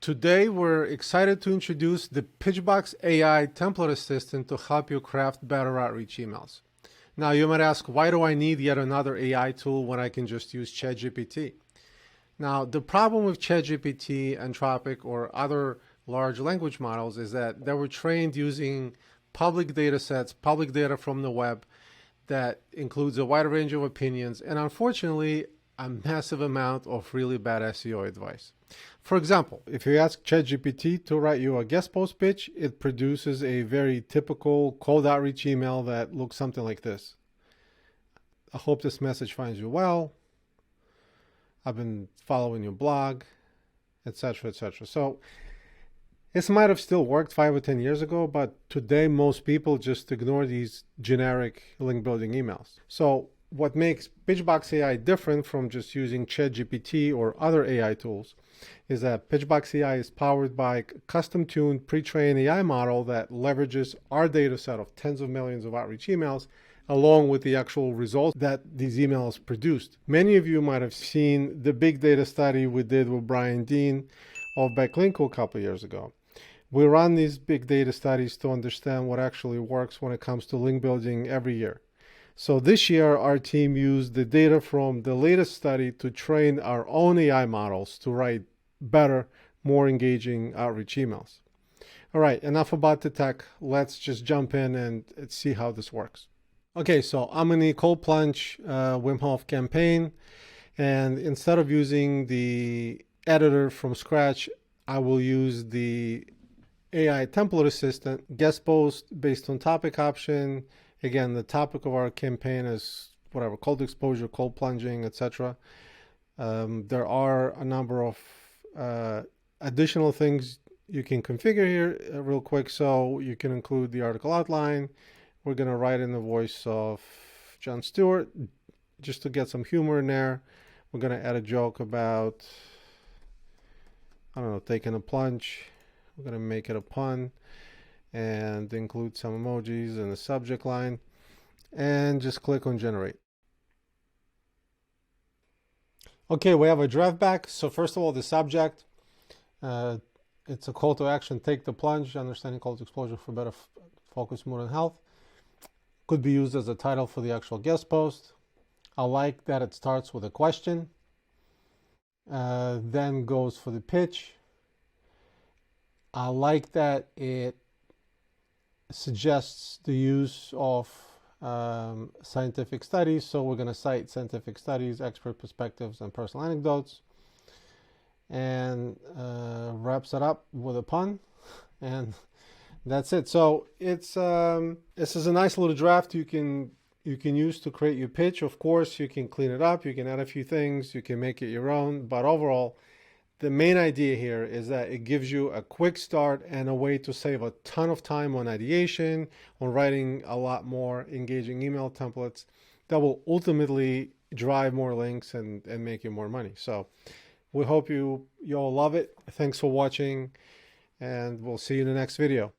Today, we're excited to introduce the Pitchbox AI template assistant to help you craft better outreach emails. Now, you might ask, why do I need yet another AI tool when I can just use ChatGPT? Now, the problem with ChatGPT, Anthropic, or other large language models is that they were trained using public data sets, public data from the web that includes a wide range of opinions, and unfortunately, a massive amount of really bad SEO advice. For example, if you ask ChatGPT to write you a guest post pitch, it produces a very typical cold outreach email that looks something like this. I hope this message finds you well. I've been following your blog, etc., etc. So this might have still worked 5 or 10 years ago, but today most people just ignore these generic link building emails. So what makes Pitchbox AI different from just using ChatGPT or other AI tools is that Pitchbox AI is powered by a custom-tuned pre-trained AI model that leverages our data set of tens of millions of outreach emails along with the actual results that these emails produced. Many of you might have seen the big data study we did with Brian Dean of Backlinko a couple of years ago. We run these big data studies to understand what actually works when it comes to link building every year. So this year, our team used the data from the latest study to train our own AI models to write better, more engaging outreach emails. All right, enough about the tech. Let's just jump in and see how this works. Okay, so I'm in the cold plunge Wim Hof campaign, and instead of using the editor from scratch, I will use the AI template assistant, guest post based on topic option. Again, the topic of our campaign is whatever, cold exposure, cold plunging, etc. There are a number of additional things you can configure here real quick. So you can include the article outline. We're going to write in the voice of Jon Stewart just to get some humor in there. We're going to add a joke about, I don't know, taking a plunge. We're going to make it a pun and include some emojis in the subject line, and just click on generate. Okay, we have a draft back. So first of all, the subject, it's a call to action: take the plunge, understanding cold exposure for better focus, mood, and health. Could be used as a title for the actual guest post. I like that it starts with a question, then goes for the pitch. I like that it suggests the use of scientific studies. So we're going to cite scientific studies, expert perspectives, and personal anecdotes, and wraps it up with a pun, and that's it. So it's this is a nice little draft you can use to create your pitch. Of course, you can clean it up, you can add a few things, you can make it your own, but overall, the main idea here is that it gives you a quick start and a way to save a ton of time on ideation, on writing a lot more engaging email templates that will ultimately drive more links and make you more money. So we hope you all love it. Thanks for watching, and we'll see you in the next video.